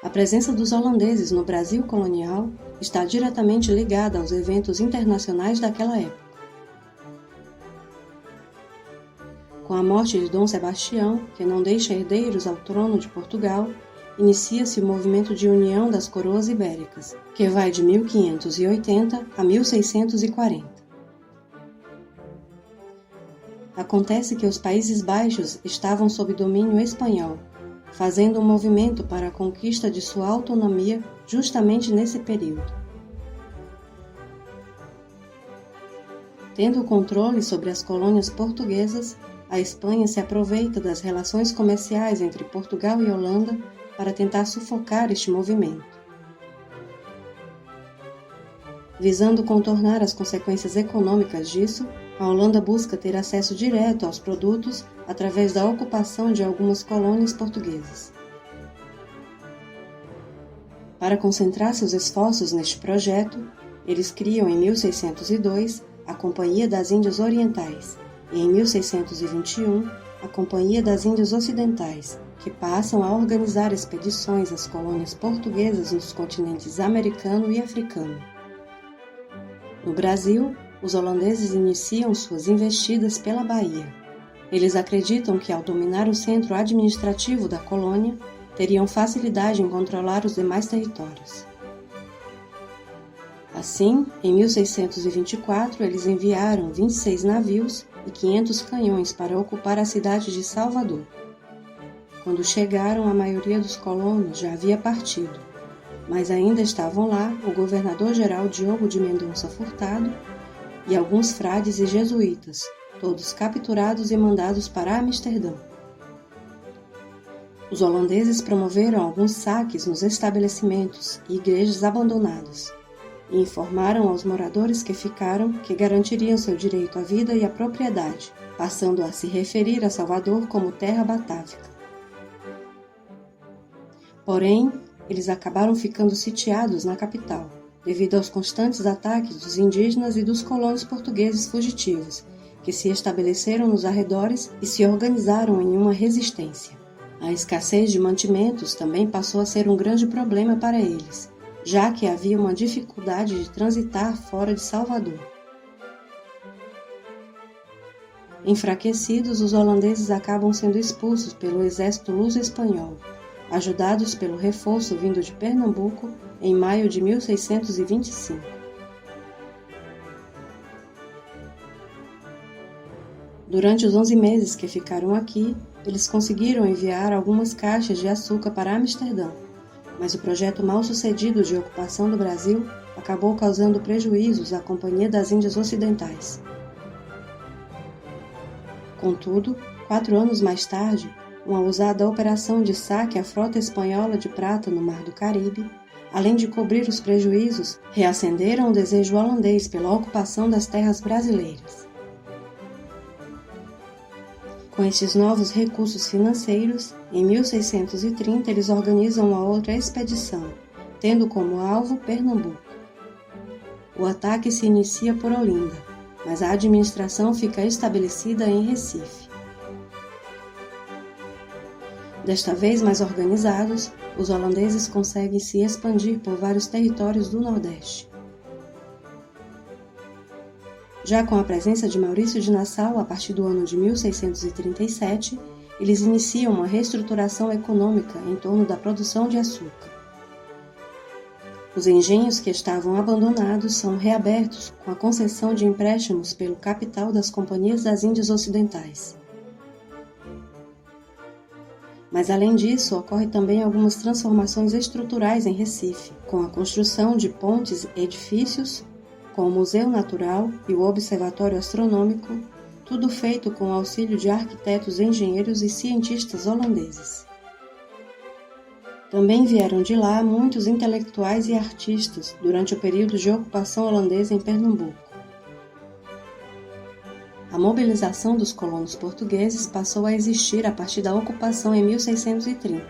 A presença dos holandeses no Brasil colonial está diretamente ligada aos eventos internacionais daquela época. Com a morte de Dom Sebastião, que não deixa herdeiros ao trono de Portugal, inicia-se o movimento de união das coroas ibéricas, que vai de 1580 a 1640. Acontece que os Países Baixos estavam sob domínio espanhol, fazendo um movimento para a conquista de sua autonomia justamente nesse período. Tendo o controle sobre as colônias portuguesas, a Espanha se aproveita das relações comerciais entre Portugal e Holanda para tentar sufocar este movimento. Visando contornar as consequências econômicas disso, a Holanda busca ter acesso direto aos produtos através da ocupação de algumas colônias portuguesas. Para concentrar seus esforços neste projeto, eles criam em 1602 a Companhia das Índias Orientais e em 1621 a Companhia das Índias Ocidentais, que passam a organizar expedições às colônias portuguesas nos continentes americano e africano. No Brasil, os holandeses iniciam suas investidas pela Bahia. Eles acreditam que, ao dominar o centro administrativo da colônia, teriam facilidade em controlar os demais territórios. Assim, em 1624, eles enviaram 26 navios e 500 canhões para ocupar a cidade de Salvador. Quando chegaram, a maioria dos colonos já havia partido, mas ainda estavam lá o governador-geral Diogo de Mendonça Furtado e alguns frades e jesuítas, todos capturados e mandados para Amsterdã. Os holandeses promoveram alguns saques nos estabelecimentos e igrejas abandonadas e informaram aos moradores que ficaram que garantiriam seu direito à vida e à propriedade, passando a se referir a Salvador como terra batávica. Porém, eles acabaram ficando sitiados na capital, devido aos constantes ataques dos indígenas e dos colonos portugueses fugitivos, que se estabeleceram nos arredores e se organizaram em uma resistência. A escassez de mantimentos também passou a ser um grande problema para eles, já que havia uma dificuldade de transitar fora de Salvador. Enfraquecidos, os holandeses acabam sendo expulsos pelo exército luso-espanhol, ajudados pelo reforço vindo de Pernambuco em maio de 1625. Durante os 11 meses que ficaram aqui, eles conseguiram enviar algumas caixas de açúcar para Amsterdã, mas o projeto mal sucedido de ocupação do Brasil acabou causando prejuízos à Companhia das Índias Ocidentais. Contudo, 4 anos mais tarde, uma ousada operação de saque à frota espanhola de prata no Mar do Caribe, além de cobrir os prejuízos, reacenderam o desejo holandês pela ocupação das terras brasileiras. Com estes novos recursos financeiros, em 1630 eles organizam uma outra expedição, tendo como alvo Pernambuco. O ataque se inicia por Olinda, mas a administração fica estabelecida em Recife. Desta vez mais organizados, os holandeses conseguem se expandir por vários territórios do Nordeste. Já com a presença de Maurício de Nassau a partir do ano de 1637, eles iniciam uma reestruturação econômica em torno da produção de açúcar. Os engenhos que estavam abandonados são reabertos com a concessão de empréstimos pelo capital das Companhias das Índias Ocidentais. Mas além disso, ocorrem também algumas transformações estruturais em Recife, com a construção de pontes e edifícios, com o Museu Natural e o Observatório Astronômico, tudo feito com o auxílio de arquitetos, engenheiros e cientistas holandeses. Também vieram de lá muitos intelectuais e artistas durante o período de ocupação holandesa em Pernambuco. A mobilização dos colonos portugueses passou a existir a partir da ocupação em 1630,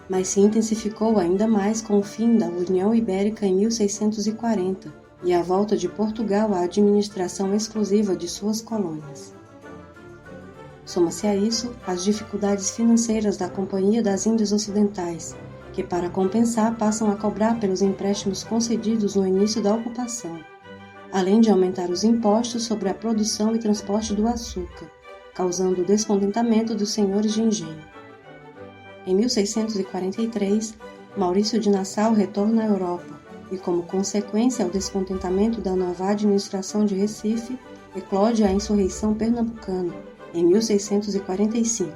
mas se intensificou ainda mais com o fim da União Ibérica em 1640 e a volta de Portugal à administração exclusiva de suas colônias. Soma-se a isso as dificuldades financeiras da Companhia das Índias Ocidentais, que para compensar passam a cobrar pelos empréstimos concedidos no início da ocupação, além de aumentar os impostos sobre a produção e transporte do açúcar, causando o descontentamento dos senhores de engenho. Em 1643, Maurício de Nassau retorna à Europa e, como consequência ao descontentamento da nova administração de Recife, eclode a insurreição pernambucana, em 1645.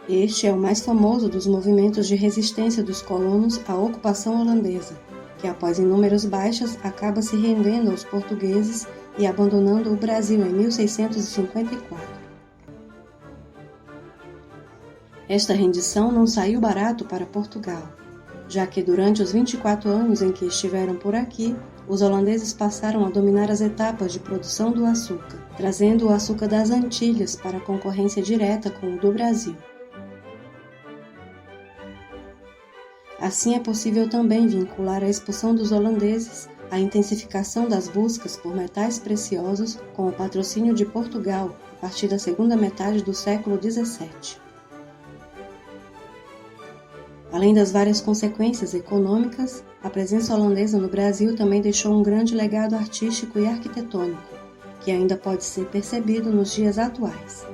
Este é o mais famoso dos movimentos de resistência dos colonos à ocupação holandesa, que após inúmeras baixas acaba se rendendo aos portugueses e abandonando o Brasil em 1654. Esta rendição não saiu barato para Portugal, já que durante os 24 anos em que estiveram por aqui, os holandeses passaram a dominar as etapas de produção do açúcar, trazendo o açúcar das Antilhas para concorrência direta com o do Brasil. Assim é possível também vincular a expulsão dos holandeses à intensificação das buscas por metais preciosos com o patrocínio de Portugal a partir da segunda metade do século XVII. Além das várias consequências econômicas, a presença holandesa no Brasil também deixou um grande legado artístico e arquitetônico, que ainda pode ser percebido nos dias atuais.